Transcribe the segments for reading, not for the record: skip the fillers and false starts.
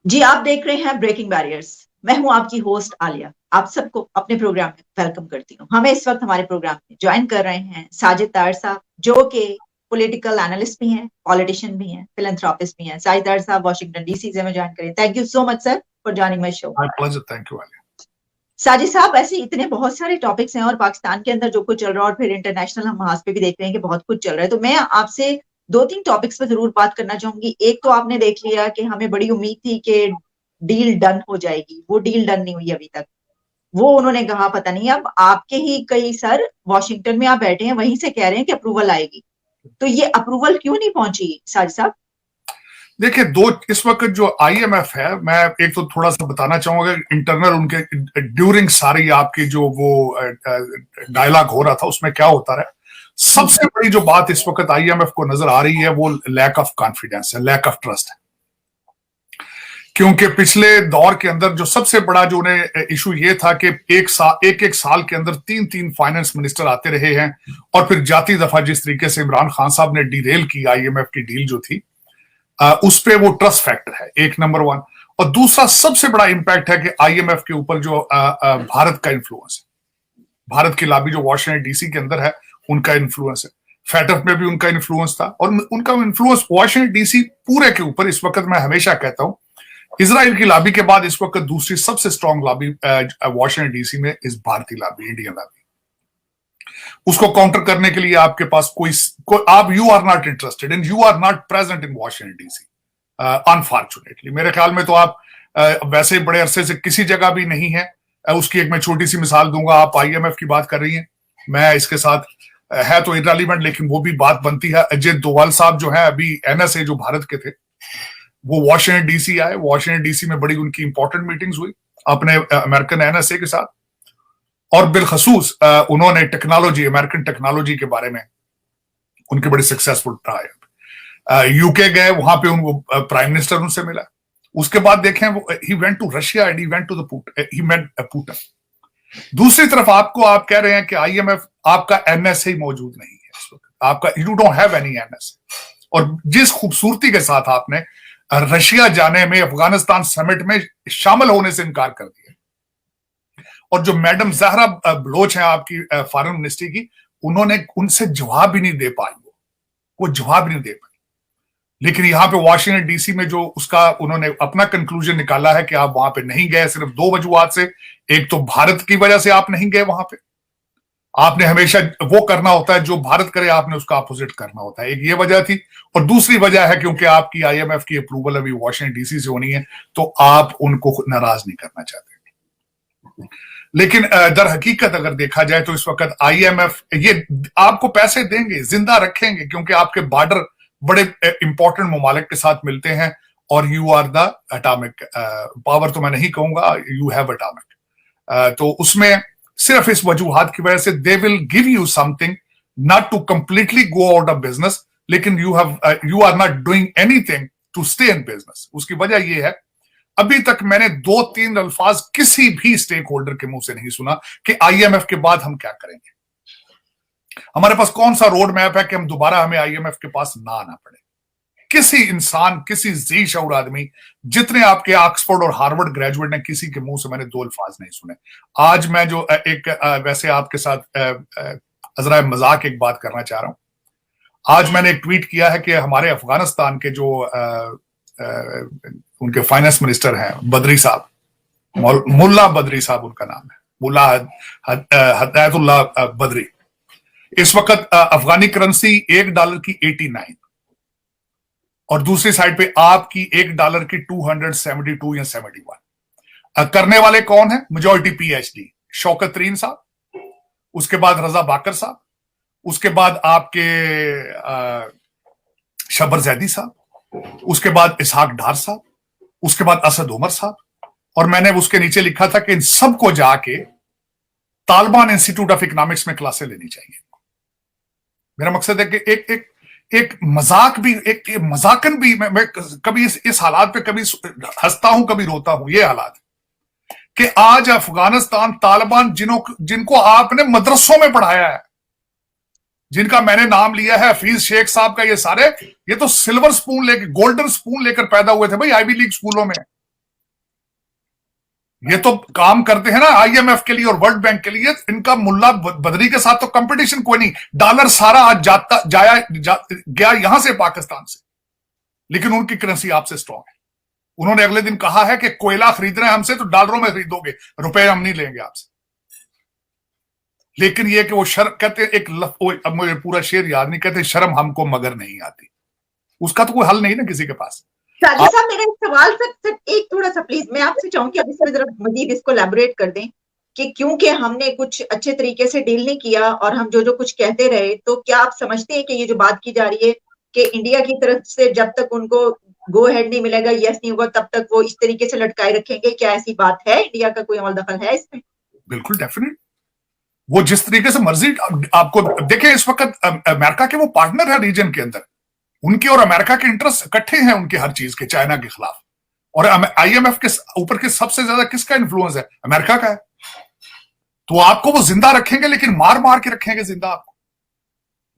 जी, आप देख रहे हैं ब्रेकिंग बैरियर्स। मैं हूं आपकी होस्ट आलिया। आप सबको अपने प्रोग्राम में वेलकम करती हूं। हमें इस वक्त हमारे प्रोग्राम में ज्वाइन कर रहे हैं साजिद तार साहब, जो कि पॉलिटिकल एनालिस्ट भी हैं, पॉलिटिशियन भी हैं, फिलैंथ्रोपिस्ट भी हैं। साजिद तार साहब वाशिंगटन डीसी से हमें ज्वाइन करें। Thank you so much sir for joining my show. My pleasure, thank you Alia. Sajid साहब, ऐसे इतने बहुत सारे टॉपिक्स हैं और पाकिस्तान के अंदर जो कुछ चल रहा है और फिर इंटरनेशनल हम महाज पे भी देख रहे हैं कि बहुत कुछ चल रहा है, तो मैं आपसे दो तीन टॉपिक्स पे जरूर बात करना चाहूंगी। एक तो आपने देख लिया कि हमें बड़ी उम्मीद थी कि डील डन हो जाएगी, वो डील डन नहीं हुई अभी तक। वो उन्होंने कहा पता नहीं, अब आपके ही कई सर वॉशिंगटन में आप बैठे हैं, वहीं से कह रहे हैं कि अप्रूवल आएगी। तो ये अप्रूवल क्यों नहीं पहुंची साजिद साहब? देखिए, इस वक्त जो आईएमएफ है, मैं एक तो थोड़ा सा बताना चाहूंगा इंटरनल उनके ड्यूरिंग सारी आपकी जो वो डायलॉग हो रहा था उसमें क्या होता रहा। सबसे बड़ी जो बात इस वक्त आईएमएफ को नजर आ रही है वो लैक ऑफ कॉन्फिडेंस है, लैक ऑफ ट्रस्ट है। क्योंकि पिछले दौर के अंदर जो सबसे बड़ा जो उन्हें इशू ये था कि एक साल के अंदर तीन तीन फाइनेंस मिनिस्टर आते रहे हैं, और फिर जाती दफा जिस तरीके से इमरान खान साहब ने डीरेल की आईएमएफ की डील जो थी, उस पे वो ट्रस्ट फैक्टर है एक नंबर वन। और दूसरा सबसे बड़ा इंपैक्ट है कि आईएमएफ के ऊपर जो भारत का इन्फ्लुएंस है, भारत की लॉबी जो वॉशिंगटन डीसी के अंदर है उनका इन्फ्लुएंस है। फैटफ में भी उनका इन्फ्लुएंस था, और उनका इन्फ्लुएंस वॉशिंगटन डीसी पूरे के ऊपर इस वक्त, मैं हमेशा कहता हूं, इजराइल की लॉबी के बाद इस वक्त दूसरी सबसे स्ट्रॉन्ग लॉबी वॉशिंगटन डीसी में इस भारतीय लॉबी, इंडियन लॉबी। उसको काउंटर करने के लिए आपके पास आप you are not interested and you are not present in Washington DC, unfortunately. मेरे ख्याल में तो आप वैसे बड़े अरसे से किसी जगह भी नहीं है। उसकी एक मैं छोटी सी मिसाल दूंगा। आप आईएमएफ की बात कर रही हैं, मैं इसके साथ है तो इररिलेवेंट, लेकिन वो भी बात बनती है। अजय डोवाल साहब जो है अभी एनएसए जो भारत के थे, वो वॉशिंगटन डीसी आए। वॉशिंगटन डीसी में बड़ी उनकी इंपॉर्टेंट मीटिंग्स हुई अपने अमेरिकन एनएसए के साथ, और बिलखसूस उन्होंने टेक्नोलॉजी, अमेरिकन टेक्नोलॉजी के बारे में उनके बड़े सक्सेसफुल रहा है। यूके गए, वहां पे उनको प्राइम मिनिस्टर उनसे मिला। उसके बाद देखें he went to Russia and he went to he met Putin. दूसरी तरफ आप कह रहे हैं कि आईएमएफ, आपका एनएसए मौजूद नहीं है इस वक्त, आपका you don't have any NSA. और जिस खूबसूरती के साथ आपने रशिया जाने में, अफगानिस्तान समिट में शामिल होने से इनकार कर दिया, और जो मैडम जहरा बलोच हैं आपकी फॉरेन मिनिस्ट्री की, उन्होंने उनसे जवाब ही नहीं दे पाई, वो जवाब नहीं दे पाई। लेकिन यहां पे वॉशिंगटन डीसी में जो उसका उन्होंने अपना कंक्लूजन निकाला है कि आप वहां पे नहीं गए सिर्फ दो वजूहात से। एक तो भारत की वजह से आप नहीं गए वहां पे, आपने हमेशा वो करना होता है जो भारत करे, आपने उसका अपोजिट करना होता है, एक ये वजह थी। और दूसरी वजह है क्योंकि आपकी आईएमएफ की अप्रूवल अभी वॉशिंगटन डीसी से होनी है, तो आप उनको नाराज नहीं करना चाहते। लेकिन दर हकीकत अगर देखा जाए तो इस वक्त आईएमएफ ये आपको पैसे देंगे, जिंदा रखेंगे, क्योंकि आपके बॉर्डर बड़े इंपॉर्टेंट ममालिक के साथ मिलते हैं, और you are the atomic power, तो मैं नहीं कहूंगा, यू हैव एटॉमिक। तो उसमें सिर्फ इस वजूहात की वजह से they will give you something, not to completely go out of business, लेकिन you are not doing anything to stay in business. उसकी वजह यह है, अभी तक मैंने दो तीन अल्फाज किसी भी स्टेक होल्डर के मुंह से नहीं सुना कि आईएमएफ के बाद हम क्या करेंगे, हमारे पास कौन सा रोड मैप है कि हम दोबारा हमें आईएमएफ के पास ना आना पड़े। किसी इंसान, किसी जी शऊर आदमी, जितने आपके ऑक्सफोर्ड और हार्वर्ड ग्रेजुएट ने, किसी के मुंह से मैंने दो अल्फाज नहीं सुने। आज मैं जो वैसे आपके साथ अजरा मजाक एक बात करना चाह रहा हूं। आज मैंने एक ट्वीट किया है कि हमारे अफगानिस्तान के जो उनके फाइनेंस मिनिस्टर हैं, बदरी साहब, मुल्ला बदरी साहब उनका नाम है, मुल्ला हदायतुल्लाह बदरी। इस वक्त अफगानी करेंसी $1 की 89, और दूसरी साइड पे आपकी $1 की 272 या 71। करने वाले कौन है? मेजॉरिटी पीएचडी, शौकत तरीन साहब, उसके बाद रजा बाकर साहब, उसके बाद आपके शबर जैदी साहब, उसके बाद इसहाक डार साहब, उसके बाद असद उमर साहब। और मैंने उसके नीचे लिखा था कि इन सबको जाके तालिबान इंस्टीट्यूट ऑफ इकोनॉमिक्स में क्लासें लेनी चाहिए। मेरा मकसद है कि एक मजाक भी, एक मजाकन भी, मैं कभी इस हालात पे कभी हंसता हूं, कभी रोता हूं। ये हालात कि आज अफगानिस्तान, तालिबान, जिनको आपने मदरसों में पढ़ाया है, जिनका मैंने नाम लिया है, हफीज शेख साहब का, ये सारे, ये तो सिल्वर स्पून लेकर, गोल्डन स्पून लेकर पैदा हुए थे भाई आईवी लीग स्कूलों में। ये तो काम करते हैं ना आईएमएफ के लिए और वर्ल्ड बैंक के लिए। इनका मुल्ला बदरी के साथ तो कंपटीशन कोई नहीं। डॉलर सारा आज गया यहां से पाकिस्तान से, लेकिन उनकी करेंसी आपसे स्ट्रांग है। उन्होंने अगले दिन कहा है कि कोयला खरीदना है हमसे तो डॉलरों में खरीदोगे, रुपए हम नहीं लेंगे आपसे। लेकिन ये कि वो शर्म कहते अब मुझे पूरा शेर याद नहीं, कहते शर्म हमको मगर नहीं आती। उसका तो कोई हल नहीं ना किसी के पास। साजिद साहब मेरा एक सवाल सर एक थोड़ा सा प्लीज मैं आपसे चाहूंगी अभी सर जरा मजीद इसको एलैबोरेट कर दें कि क्योंकि हमने कुछ अच्छे तरीके से डील नहीं किया और हम जो जो कुछ कहते रहे, तो क्या आप समझते हैं कि ये जो बात की जा रही है कि इंडिया की तरफ से जब तक उनको गो हेड नहीं मिलेगा, यस नहीं होगा, तब तक वो इस तरीके से लटकाए रखेंगे? क्या ऐसी बात है? इंडिया का कोई अमल दखल है इसमें? बिल्कुल डेफिनेट। वो जिस तरीके से मर्जी आपको देखें, इस वक्त अमेरिका के वो पार्टनर है रीजन के अंदर, उनके और अमेरिका के इंटरेस्ट इकट्ठे हैं उनके हर चीज के, चाइना के खिलाफ। और आईएमएफ के ऊपर के सबसे ज्यादा किसका इन्फ्लुएंस है? अमेरिका का है। तो आपको वो जिंदा रखेंगे, लेकिन मार मार के रखेंगे जिंदा आपको।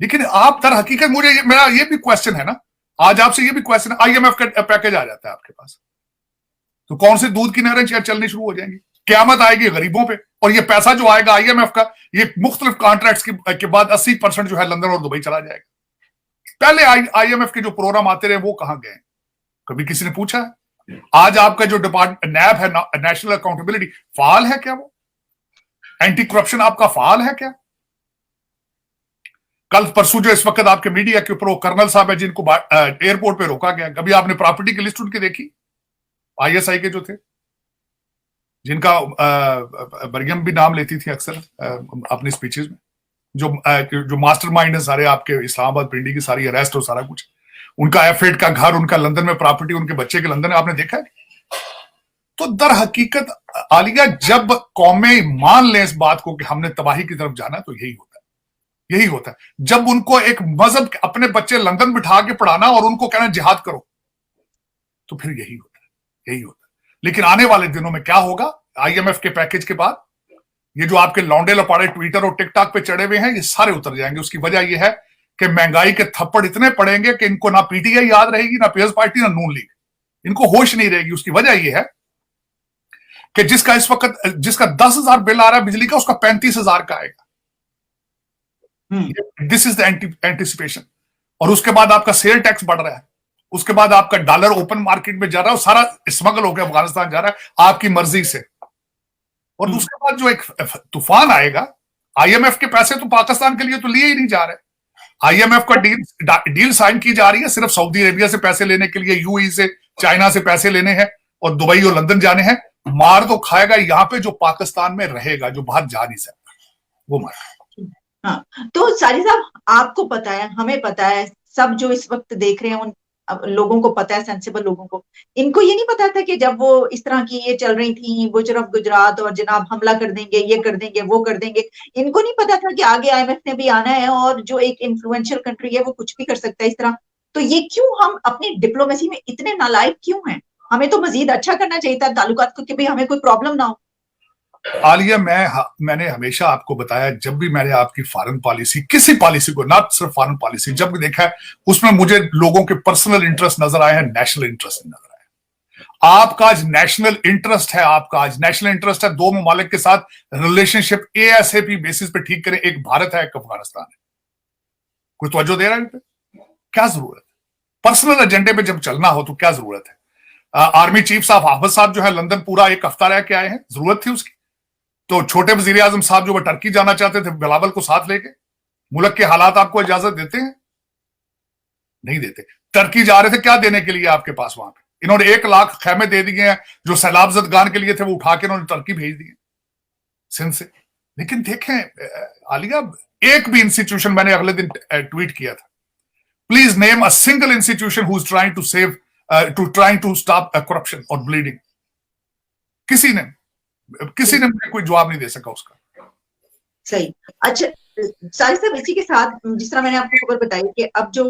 लेकिन आप दर हकीकत, मेरा ये भी क्वेश्चन है ना, आज आपसे ये भी क्वेश्चन है, आईएमएफ का पैकेज आ जाता है आपके पास, तो कौन से दूध की नहरें चलनी शुरू हो जाएंगी? क्यामत आएगी गरीबों पे। और ये पैसा जो आएगा आईएमएफ का, ये मुख्तलिफ कॉन्ट्रैक्ट्स के बाद 80% जो है लंदन और दुबई चला जाएगा। पहले आईएमएफ के जो प्रोग्राम आते रहे वो कहां गए? कभी किसी ने पूछा है? आज आपका जो डिपार्टमेंट नैब है, नेशनल अकाउंटेबिलिटी, फाल है क्या? वो एंटी करप्शन आपका फाल है क्या? कल परसों जो इस वक्त आपके मीडिया के ऊपर वो कर्नल साहब है जिनको एयरपोर्ट पे रोका गया, कभी आपने प्रॉपर्टी की लिस्ट उनकी देखी? आईएसआई के जो थे, जिनका मरियम भी नाम लेती थी अक्सर अपनी स्पीचेस में, जो मास्टरमाइंड है सारे आपके इस्लामाबाद पिंडी की सारी अरेस्ट हो सारा कुछ, उनका F8 का घर, उनका लंदन में प्रॉपर्टी, उनके बच्चे के लंदन में, आपने देखा है? तो दर हकीकत आलिया, जब कौमें मान लें इस बात को कि हमने तबाही की तरफ जाना, तो यही होता है, यही होता है। जब उनको एक मजहब अपने बच्चे लंदन बिठा के पढ़ाना और उनको कहना जिहाद करो, तो फिर यही होता है, यही होता है। लेकिन आने वाले दिनों में क्या होगा? आईएमएफ के पैकेज के बाद ये जो आपके लौंडे लपाड़े ट्विटर और टिकटॉक पे चढ़े हुए हैं, ये सारे उतर जाएंगे। उसकी वजह यह है कि महंगाई के थप्पड़ इतने पड़ेंगे कि इनको ना पीटीआई याद रहेगी, ना पीपल्स पार्टी, ना नून लीग, इनको होश नहीं रहेगी। उसकी वजह यह है कि जिसका इस वक्त 10,000 बिल आ रहा है बिजली का, उसका 35,000 का आएगा। This is the anticipation. और उसके बाद आपका सेल टैक्स बढ़ रहा है, उसके बाद आपका डॉलर ओपन मार्केट में जा रहा है, सारा स्मगल होकर अफगानिस्तान जा रहा है आपकी मर्जी से। और उसके बाद जो एक तूफान आएगा, आईएमएफ के पैसे तो पाकिस्तान के लिए तो लिए ही नहीं जा रहे। आईएमएफ का डील साइन की जा रही है सिर्फ सऊदी अरेबिया से पैसे लेने के लिए, यूएई से, चाइना से पैसे लेने हैं और दुबई और लंदन जाने हैं। मार तो खाएगा यहां पे जो पाकिस्तान में रहेगा, जो बाहर जा नहीं सकता, वो मार। हाँ, तो सारी साहब आपको पता है, हमें पता है, सब जो इस वक्त देख रहे हैं उन लोगों को पता है, सेंसिबल लोगों को, इनको ये नहीं पता था कि जब वो इस तरह की ये चल रही थी, वो तरफ गुजरात और जनाब हमला कर देंगे, ये कर देंगे, वो कर देंगे, इनको नहीं पता था कि आगे आईएमएफ ने भी आना है और जो एक इन्फ्लुएंशियल कंट्री है वो कुछ भी कर सकता है इस तरह। तो ये क्यों हम अपनी डिप्लोमेसी में इतने नालायक क्यों हैं? हमें तो मजीद अच्छा करना चाहिए था ताल्लुकात को, कि भाई हमें कोई प्रॉब्लम ना हो। आलिया, मैंने हमेशा आपको बताया, जब भी मैंने आपकी फॉरेन पॉलिसी, किसी पॉलिसी को, ना सिर्फ फॉरेन पॉलिसी, जब भी देखा है, उसमें मुझे लोगों के पर्सनल इंटरेस्ट नजर आए हैं, नेशनल इंटरेस्ट नजर आए। आपका आज नेशनल इंटरेस्ट है, आपका आज नेशनल इंटरेस्ट है दो ममालिक के साथ रिलेशनशिप एएसएपी बेसिस पे ठीक करें, एक भारत है, एक अफगानिस्तान है। कोई तवज्जो दे रहा है? क्या जरूरत है? पर्सनल एजेंडे पे जब चलना हो तो क्या जरूरत है? आर्मी चीफ साहब हाफिज साहब जो है लंदन पूरा एक हफ्ता रह के आए हैं, जरूरत थी उसकी? तो छोटे वजीर आजम साहब जो वो टर्की जाना चाहते थे बिलावल को साथ लेके, मुल्क के हालात आपको इजाजत देते हैं? नहीं देते। टर्की जा रहे थे क्या देने के लिए आपके पास? वहां पे इन्होंने 1 लाख खैमे दे दिए हैं जो सैलाब जदगान के लिए थे, वो उठा के इन्होंने टर्की भेज दिए सिंध से। लेकिन देखें आलिया, एक भी इंस्टीट्यूशन, मैंने अगले दिन ट्वीट किया था, please name a single institution who is trying to stop corruption और ब्लीडिंग। किसी ने मुझे कोई जवाब नहीं दे सका उसका। सही। अच्छा सारी साहब, इसी के साथ जिस तरह मैंने आपको खबर बताई कि अब जो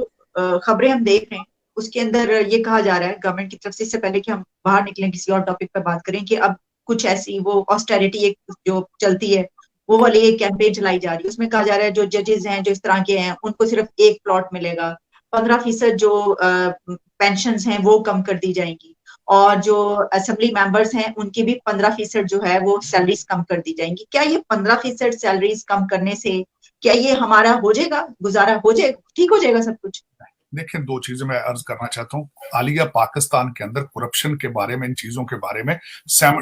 खबरें हम देख रहे हैं उसके अंदर ये कहा जा रहा है गवर्नमेंट की तरफ से, इससे पहले कि हम बाहर निकलें किसी और टॉपिक पर बात करें, कि अब कुछ ऐसी वो ऑस्टेरिटी एक जो चलती है वो वाली एक कैंपेन चलाई जा रही है। उसमें कहा जा रहा है जो जजेस हैं, जो इस तरह के हैं, उनको सिर्फ एक प्लॉट मिलेगा, 15% जो पेंशन हैं वो कम कर दी जाएंगी, और जो असेंबली मेंबर्स हैं उनकी भी 15% जो है वो सैलरीज कम कर दी जाएंगी। क्या ये 15% सैलरीज कम करने से क्या ये हमारा हो जाएगा, गुजारा हो जाएगा, ठीक हो जाएगा सब कुछ? देखिए, दो चीजें मैं अर्ज करना चाहता हूँ। आलिया, पाकिस्तान के अंदर करप्शन के बारे में, इन चीजों के बारे में,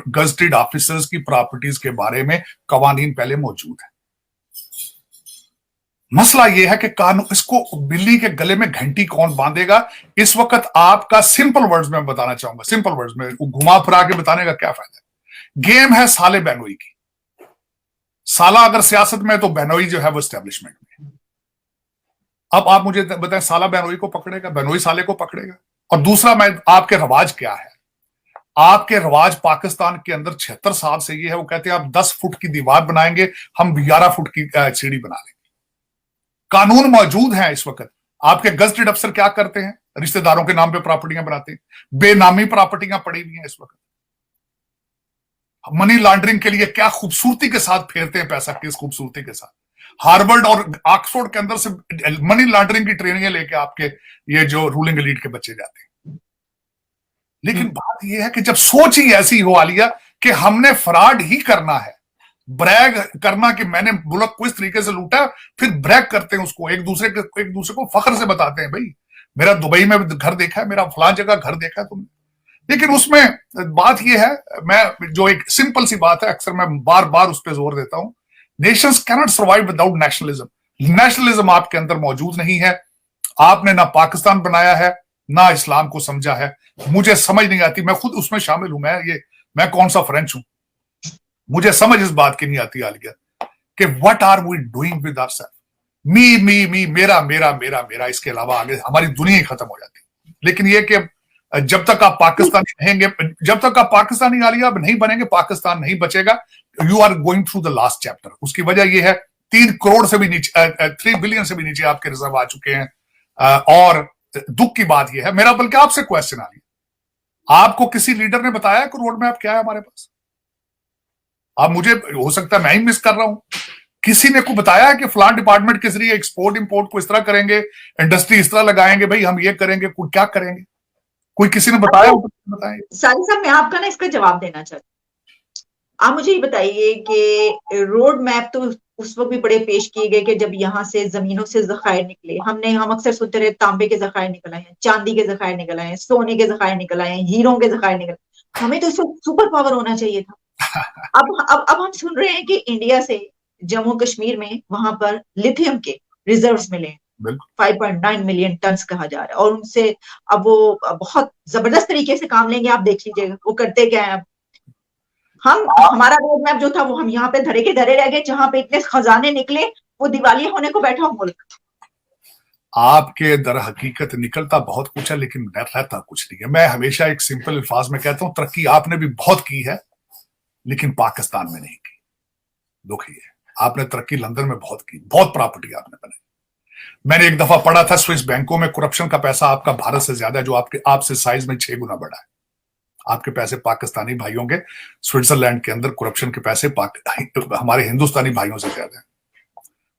गजटेड ऑफिसर्स की प्रॉपर्टीज के बारे में कवानीन पहले मौजूद है। मसला यह है कि कानून, इसको बिल्ली के गले में घंटी कौन बांधेगा इस वक्त? आपका सिंपल वर्ड्स में बताना चाहूंगा, सिंपल वर्ड्स में, घुमा फिरा के बताने का क्या फायदा है। गेम है साले बहनोई की। साला अगर सियासत में है तो बहनोई जो है वो एस्टेब्लिशमेंट में। अब आप मुझे बताएं, साला बहनोई को पकड़ेगा, बहनोई साले को पकड़ेगा? और दूसरा, मैं आपके रवाज क्या है? आपके रवाज पाकिस्तान के अंदर 76 साल से ये है, वो कहते हैं आप 10 फुट की दीवार बनाएंगे, हम 11 फुट की सीढ़ी बना लेंगे। कानून मौजूद है इस वक्त। आपके गजटेड अफसर क्या करते हैं? रिश्तेदारों के नाम पे प्रॉपर्टियां बनाते हैं, बेनामी प्रॉपर्टियां पड़ी हुई हैं इस वक्त। मनी लॉन्ड्रिंग के लिए क्या खूबसूरती के साथ फेरते हैं पैसा, किस खूबसूरती के साथ। हार्वर्ड और ऑक्सफोर्ड के अंदर से मनी लॉन्ड्रिंग की ट्रेनिंग लेके आपके ये जो रूलिंग एलीट के बच्चे जाते हैं। लेकिन बात यह है कि जब सोच ही ऐसी हो आलिया कि हमने फ्रॉड ही करना है, ब्रैग करना कि मैंने मुल्क को इस तरीके से लूटा, फिर ब्रैग करते हैं उसको, एक दूसरे को फख्र से बताते हैं, भाई मेरा दुबई में घर देखा है, मेरा फलां जगह घर देखा है तुमने। लेकिन उसमें बात यह है, मैं जो एक सिंपल सी बात है, अक्सर मैं बार बार उस पर जोर देता हूं, Nations cannot survive without nationalism. Nationalism आपके अंदर मौजूद नहीं है। आपने ना पाकिस्तान बनाया है, ना इस्लाम को समझा है। मुझे समझ नहीं आती, मैं खुद उसमें शामिल हूं, मैं कौन सा फ्रेंच हूं, मुझे समझ इस बात की नहीं आती आलिया कि what are we doing with ourselves. Me मेरा मेरा मेरा मेरा, इसके अलावा आगे हमारी दुनिया ही खत्म हो जाती। लेकिन ये कि जब तक आप पाकिस्तानी रहेंगे, जब तक आप पाकिस्तानी आलिया नहीं बनेंगे, पाकिस्तान नहीं बचेगा। You are going through the last chapter. उसकी वजह यह है 3 करोड़ से भी नीचे, 3 बिलियन से भी नीचे आपके रिजर्व आ चुके हैं। और दुख की बात यह है, मेरा बल्कि आपसे क्वेश्चन आ रही, आपको किसी लीडर ने बताया कि रोड मैप क्या है हमारे पास? अब मुझे हो सकता है मैं ही मिस कर रहा हूं, किसी ने को बताया है कि फलान डिपार्टमेंट के जरिए एक्सपोर्ट इंपोर्ट को इस तरह करेंगे, इंडस्ट्री इस तरह लगाएंगे, भाई हम ये करेंगे, क्या करेंगे? कोई किसी ने बताया? बताएं सारी साहब, मैं आपका ना इसका जवाब देना चाहती हूँ। आप मुझे ये बताइए कि रोड मैप तो उस वक्त भी बड़े पेश किए गए कि जब यहाँ से जमीनों से जखायर निकले, हम अक्सर सुनते रहे तांबे के जखायर निकल आए हैं, चांदी के जखायर निकल आए हैं, सोने के जखायर निकल आए हैं, हीरों के जखायर निकल। हमें तो सुपर पावर होना चाहिए था। अब हम सुन रहे हैं कि इंडिया से जम्मू कश्मीर में वहां पर लिथियम के रिजर्व्स मिले, 5.9 मिलियन टन कहा जा रहा है, और उनसे अब वो बहुत जबरदस्त तरीके से काम लेंगे। आप देख लीजिएगा वो करते क्या है। हमारा रोड मैप जो था वो हम यहाँ पे धरे के धरे रह गए, जहां पे इतने खजाने निकले, वो दिवालिया होने को बैठा मुल्क। आपके दर हकीकत निकलता बहुत कुछ है, लेकिन रहता कुछ नहीं है। मैं हमेशा एक सिंपल अल्फाज में कहता हूं, तरक्की आपने भी बहुत की है, लेकिन पाकिस्तान में नहीं की। दुख ये है, आपने तरक्की लंदन में बहुत की, बहुत प्रॉपर्टी आपने बनाई। मैंने एक दफा पढ़ा था, स्विस बैंकों में करप्शन का पैसा आपका भारत से ज्यादा है, जो आपसे साइज में 6 गुना बड़ा है। आपके पैसे पाकिस्तानी भाइयों के स्विट्जरलैंड के अंदर करप्शन के पैसे हमारे हिंदुस्तानी भाइयों से ज्यादा है।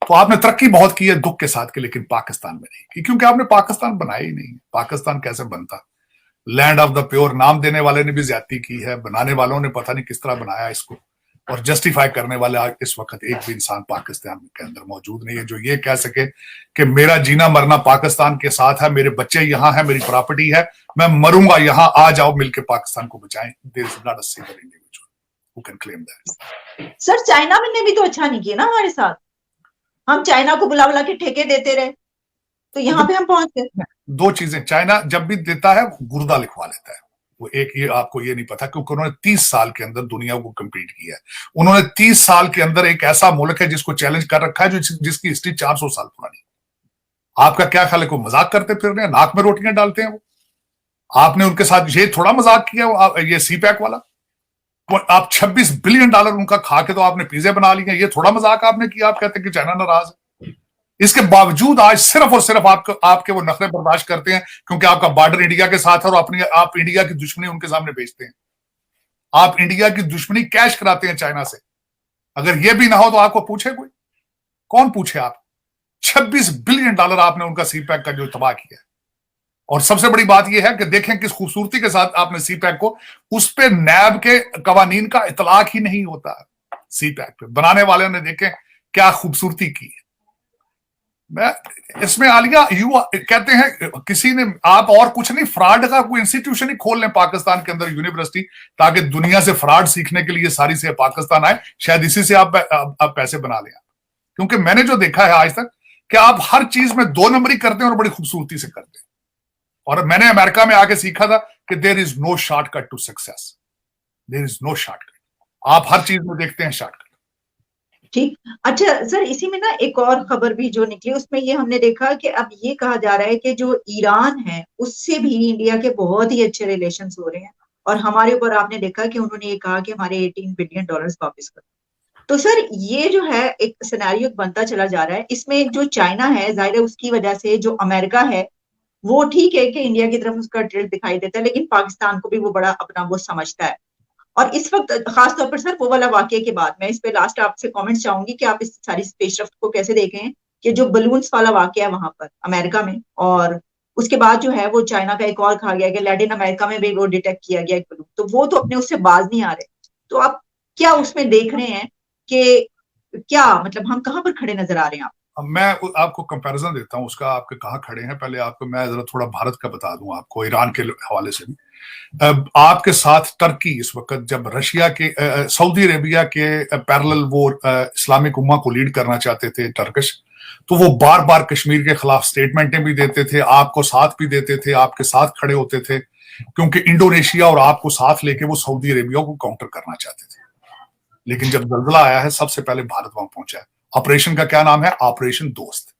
तो आपने तरक्की बहुत की है दुख के साथ के, लेकिन पाकिस्तान में नहीं की, क्योंकि आपने पाकिस्तान बनाया ही नहीं। पाकिस्तान कैसे बनता? लैंड ऑफ द प्योर नाम देने वाले ने भी ज्यादती की है, बनाने वालों ने पता नहीं किस तरह बनाया इसको, और जस्टिफाई करने वाले इस वक्त एक भी इंसान पाकिस्तान के अंदर मौजूद नहीं है जो ये कह सके कि मेरा जीना मरना पाकिस्तान के साथ है, मेरे बच्चे यहाँ हैं, मेरी प्रॉपर्टी है, मैं मरूंगा यहाँ, आ जाओ मिलकर पाकिस्तान को बचाएं। There is not a single individual who can claim that. Sir, China ने भी तो अच्छा नहीं किया ना हमारे साथ। हम चाइना को बुला बुला के ठेके देते रहे, तो यहाँ पे हम पहुंच गए। दो चीजें, चाइना जब भी देता है गुर्दा लिखवा लेता है। वो एक, ये आपको ये नहीं पता, क्योंकि उन्होंने 30 साल के अंदर दुनिया को कंप्लीट किया है। उन्होंने 30 साल के अंदर एक ऐसा मुल्क है जिसको चैलेंज कर रखा है, जिसकी हिस्ट्री 400 साल पुरानी। आपका क्या ख्याल है, को मजाक करते फिर रहे हैं, नाक में रोटियां डालते हैं वो? आपने उनके साथ ये थोड़ा मजाक किया, ये सी पैक वाला, आप 26 बिलियन डॉलर उनका खा के तो आपने पिज्जे बना लिए, ये थोड़ा मजाक आपने किया? आप कहते हैं कि चाइना नाराज है। इसके बावजूद आज सिर्फ और सिर्फ आपके वो नखरे बर्दाश्त करते हैं क्योंकि आपका बॉर्डर इंडिया के साथ है, और आप इंडिया की दुश्मनी उनके सामने बेचते हैं। आप इंडिया की दुश्मनी कैश कराते हैं चाइना से। अगर ये भी ना हो तो आपको पूछे कोई? कौन पूछे? आप 26 बिलियन डॉलर आपने उनका सी पैक का जो तबाह किया, और सबसे बड़ी बात यह है कि देखें किस खूबसूरती के साथ आपने सी पैक को, उस पे नैब के कवानीन का इतलाक ही नहीं होता। सी पैक पे बनाने वाले ने देखें क्या खूबसूरती की है। मैं इसमें आलिया यू कहते हैं किसी ने, आप और कुछ नहीं, फ्रॉड का कोई इंस्टीट्यूशन ही खोल लें पाकिस्तान के अंदर, यूनिवर्सिटी, ताकि दुनिया से फ्रॉड सीखने के लिए सारी से पाकिस्तान आए, शायद इसी से आप पैसे बना लें। क्योंकि मैंने जो देखा है आज तक कि आप हर चीज में 2 नंबरी करते हैं और बड़ी खूबसूरती से करते हैं। और मैंने अमेरिका में आके सीखा था कि there is no shortcut to success, there is no shortcut. आप हर चीज में देखते हैं शॉर्टकट। ठीक। अच्छा सर, इसी में ना एक और खबर भी जो निकली, उसमें ये हमने देखा कि अब ये कहा जा रहा है कि जो ईरान है उससे भी इंडिया के बहुत ही अच्छे रिलेशंस हो रहे हैं, और हमारे ऊपर आपने देखा कि उन्होंने ये कहा कि हमारे $18 बिलियन वापस करो। तो सर ये जो है एक सिनेरियो बनता चला जा रहा है। इसमें जो चाइना है, जाहिर है उसकी वजह से जो अमेरिका है वो ठीक है कि इंडिया की तरफ उसका टिल्ट दिखाई देता है, लेकिन पाकिस्तान को भी वो बड़ा अपना वो समझता है। और इस वक्त खासतौर पर सर वो वाला वाकये के बाद, मैं इस पे लास्ट आपसे कमेंट्स चाहूंगी कि आप इस सारी स्पेसक्राफ्ट को कैसे देखें कि जो बलून्स वाला वाकया है वहां पर अमेरिका में, और उसके बाद जो है वो चाइना का एक और कहा गया कि लैटिन अमेरिका में भी वो डिटेक्ट किया गया एक बलून, तो वो तो अपने उससे बाज नहीं आ रहे। तो आप क्या उसमें देख रहे हैं कि क्या मतलब हम कहाँ पर खड़े नजर आ रहे हैं? अब मैं आपको कंपैरिजन देता हूं उसका, आपके कहाँ खड़े हैं। पहले आपको मैं जरा थोड़ा भारत का बता दूं आपको, ईरान के हवाले से भी। अब आपके साथ टर्की इस वक्त, जब रशिया के सऊदी अरेबिया के पैरेलल वो इस्लामिक उम्मा को लीड करना चाहते थे टर्किश, तो वो बार बार कश्मीर के खिलाफ स्टेटमेंटें भी देते थे, आपको साथ भी देते थे, आपके साथ खड़े होते थे, क्योंकि इंडोनेशिया और आपको साथ लेके वो सऊदी अरेबिया को काउंटर करना चाहते थे। लेकिन जब जल्जला आया है सबसे पहले भारत वहां पहुंचा है। ऑपरेशन का क्या नाम है? ऑपरेशन दोस्त।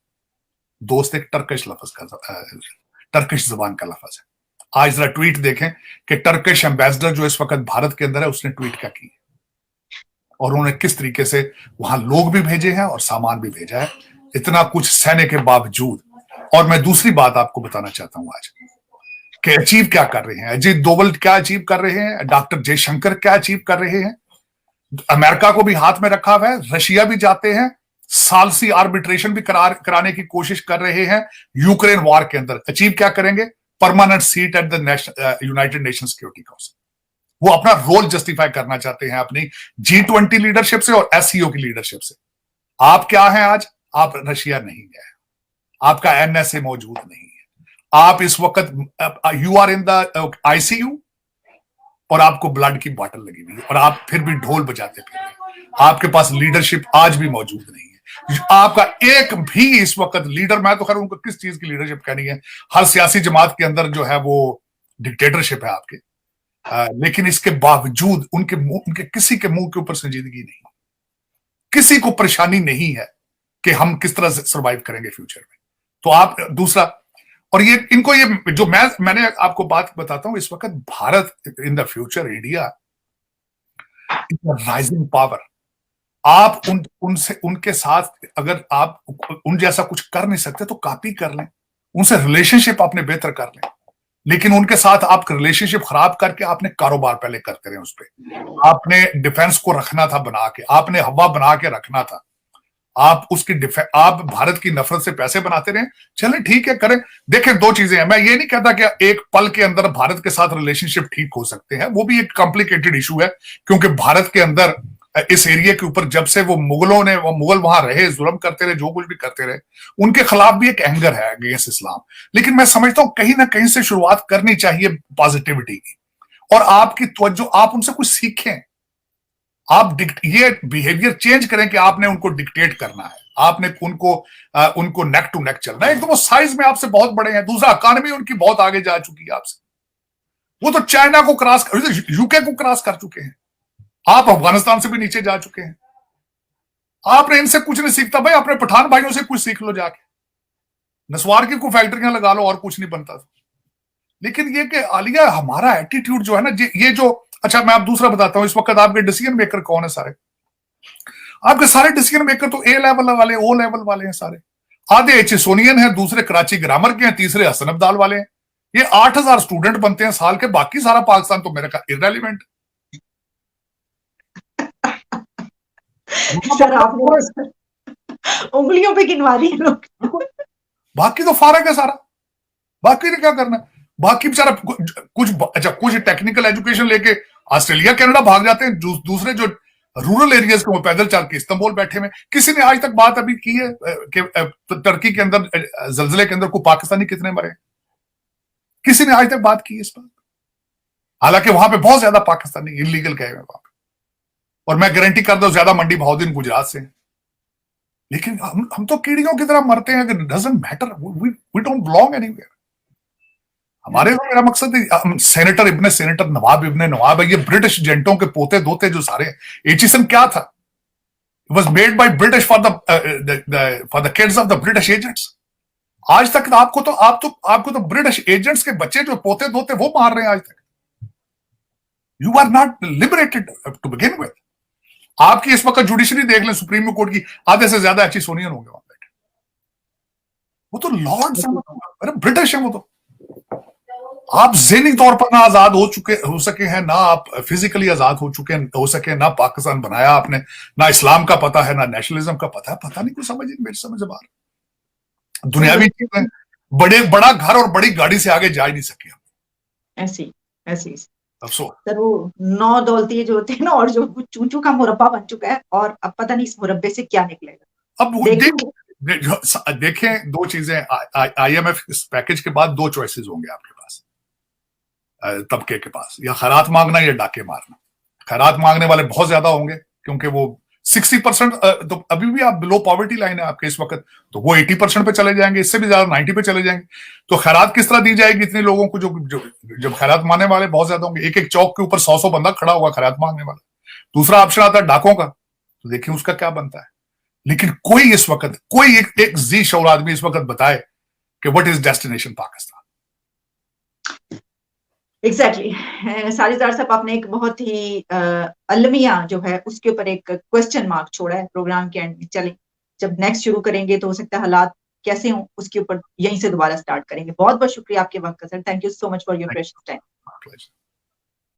दोस्त एक टर्किश लफ्ज का, टर्किश जबान का लफ्ज है। आज जरा ट्वीट देखें कि टर्किश एम्बेसडर जो इस वक्त भारत के अंदर है उसने ट्वीट क्या की, और उन्होंने किस तरीके से वहां लोग भी भेजे हैं और सामान भी भेजा है, इतना कुछ सहने के बावजूद। और मैं दूसरी बात आपको बताना चाहता हूं आज कि अचीव क्या कर रहे हैं अजीत डोवल, क्या अचीव कर रहे हैं डॉक्टर जयशंकर, क्या अचीव कर रहे हैं। अमेरिका को भी हाथ में रखा हुआ है, रशिया भी जाते हैं, सालसी आर्बिट्रेशन भी कराने की कोशिश कर रहे हैं यूक्रेन वॉर के अंदर। अचीव क्या करेंगे? Permanent seat at the United nation security council. वो अपना रोल जस्टिफाई करना चाहते हैं अपनी G20 लीडरशिप से और SCO की लीडरशिप से। आप क्या हैं आज? आप रशिया नहीं है, आपका NSA मौजूद नहीं है, आप इस वक्त you are in the ICU और आपको ब्लड की बॉटल लगी हुई है, और आप फिर भी ढोल बजाते फिर रहे। आपके पास लीडरशिप आज भी मौजूद नहीं है। आपका एक भी इस वक्त लीडर, मैं तो खैर उनको किस चीज की लीडरशिप कहनी है, हर सियासी जमात के अंदर जो है वो डिक्टेटरशिप है आपके। लेकिन इसके बावजूद उनके किसी के मुंह के ऊपर संजीदगी नहीं, किसी को परेशानी नहीं है कि हम किस तरह से सर्वाइव करेंगे फ्यूचर में। तो आप दूसरा, और ये इनको ये जो मैंने आपको बात बताता हूं, इस वक्त Bharat in the future India rising power. आप उनसे उनके साथ अगर आप उन जैसा कुछ कर नहीं सकते तो कॉपी कर लें, उनसे रिलेशनशिप आपने बेहतर कर लें, लेकिन उनके साथ आप रिलेशनशिप खराब करके आपने कारोबार पहले करते रहे उस पर। आपने डिफेंस को रखना था बना के, आपने हवा बना के रखना था, आप आप भारत की नफरत से पैसे बनाते रहे। चलें ठीक है, करें। देखें दो चीजें हैं, मैं ये नहीं कहता कि एक पल के अंदर भारत के साथ रिलेशनशिप ठीक हो सकते हैं, वो भी एक कॉम्प्लिकेटेड इशू है, क्योंकि भारत के अंदर इस एरिया के ऊपर जब से वो मुगल वहां रहे, जुल्म करते रहे, जो कुछ भी करते रहे, उनके खिलाफ भी एक एंगर है अगेंस्ट इस्लाम। लेकिन मैं समझता हूं कहीं ना कहीं से शुरुआत करनी चाहिए पॉजिटिविटी की, और आपकी तवज्जो, आप उनसे कुछ सीखें, आप ये बिहेवियर चेंज करें कि आपने उनको डिक्टेट करना है, आपने उनको नेक टू नेक चलना है। एक तो वो साइज में आपसे बहुत बड़े हैं, दूसरा इकॉनमी उनकी बहुत आगे जा चुकी है आपसे, वो तो चाइना को क्रॉस, यूके को क्रॉस कर चुके हैं, आप अफगानिस्तान से भी नीचे जा चुके हैं। आपने इनसे कुछ नहीं सीखता भाई, अपने पठान भाइयों से कुछ सीख लो जाके, नस्वार की को फैक्ट्रियां लगा लो और कुछ नहीं बनता। लेकिन ये कि आलिया हमारा एटीट्यूड जो है ना, ये जो, अच्छा मैं आप दूसरा बताता हूं, इस वक्त आपके डिसीजन मेकर कौन है? सारे आपके सारे डिसीजन मेकर तो A लेवल वाले, O लेवल वाले हैं सारे। आधे एचएसोनियन हैं, दूसरे कराची ग्रामर के हैं, तीसरे हसन अब्दाल वाले हैं। ये 8000 स्टूडेंट बनते हैं साल के, बाकी सारा पाकिस्तान तो मेरे ख्याल इररेलेवेंट। सर आपने उंगलियों पे गिनवा दिए लोग। बाकी तो फारग है सारा, बाकी ने क्या करना है? बाकी बेचारा कुछ टेक्निकल एजुकेशन लेके ऑस्ट्रेलिया कनाडा भाग जाते हैं, दूसरे जो रूरल एरियाज को वो पैदल चल के इस्तांबुल बैठे में। किसी ने आज तक बात अभी की है कि टर्की के अंदर जलजले के अंदर को पाकिस्तानी कितने मरे? किसी ने आज तक बात की इस पर? हालांकि वहां पे बहुत ज्यादा पाकिस्तानी इलीगल गए हुए वहां पे, और मैं गारंटी करता हूं ज्यादा मंडी बहाउद्दीन गुजरात से। लेकिन हम तो कीड़ियों की तरह मरते हैं। Doesn't matter, we don't belong anywhere. हमारे तो मेरा मकसद है, सेनेटर नवाब इब्ने नवाब है, ये ब्रिटिश जेंटों के पोते दोते जो सारे। एचिसन क्या था? Was made by British for the kids of the British agents. आज तक आपको तो ब्रिटिश एजेंट्स के बच्चे जो पोते दोते वो मार रहे हैं आज तक। You are not liberated to begin with. आपकी इस वक्त जुडिशरी देख लें, सुप्रीम कोर्ट की आधे से ज्यादा एक्चिसोनियन होंगे वहां बैठे। वो तो लॉर्ड्स हैं, ब्रिटिश है वो तो। आप ज़हनी तौर पर ना आजाद हो सके हैं, ना आप फिजिकली आजाद हो सके, ना पाकिस्तान बनाया आपने, ना इस्लाम का पता है, ना नेशनलिज्म का पता है। पता नहीं, कुछ समझ नहीं, मेरी समझ से बाहर। दुनियावी चीजें, बड़ा घर और बड़ी गाड़ी से आगे जा ही नहीं सके हम। ऐसी अफसोस सर, वो 9 दौलती जो होते हैं ना, और जो चूचू का मुरब्बा बन चुका है, और अब पता नहीं इस मुरब्बे से क्या निकलेगा। अब देखें दो चीजें। IMF इस पैकेज के बाद दो चॉइसेस होंगे आपके पास, तबके के पास, या खैरात मांगना या डाके मारना। खैरात मांगने वाले बहुत ज्यादा होंगे, क्योंकि वो 60% तो अभी भी आप बिलो पॉवर्टी लाइन है आपके इस वक्त, तो वो 80% पे चले जाएंगे, इससे भी ज्यादा 90 पे चले जाएंगे। तो खैरात किस तरह दी जाएगी इतने लोगों को? जब खैरात मांगने वाले बहुत ज्यादा होंगे, एक एक चौक के ऊपर 100 बंदा खड़ा होगा खैरात मांगने वाला। दूसरा ऑप्शन आता है डाकों का, तो देखिए उसका क्या बनता है। लेकिन कोई इस वक्त, कोई एक जी शौर आदमी इस वक्त बताए कि what is destination Pakistan. Exactly साजिदार साहब, आपने एक बहुत ही अलमिया जो है उसके ऊपर एक क्वेश्चन मार्क छोड़ा है प्रोग्राम के एंड में। चलें, जब नेक्स्ट शुरू करेंगे तो हो सकता है हालात कैसे हों, उसके ऊपर यहीं से दोबारा स्टार्ट करेंगे। बहुत बहुत शुक्रिया आपके वक्त का sir. Thank you so much for your precious time.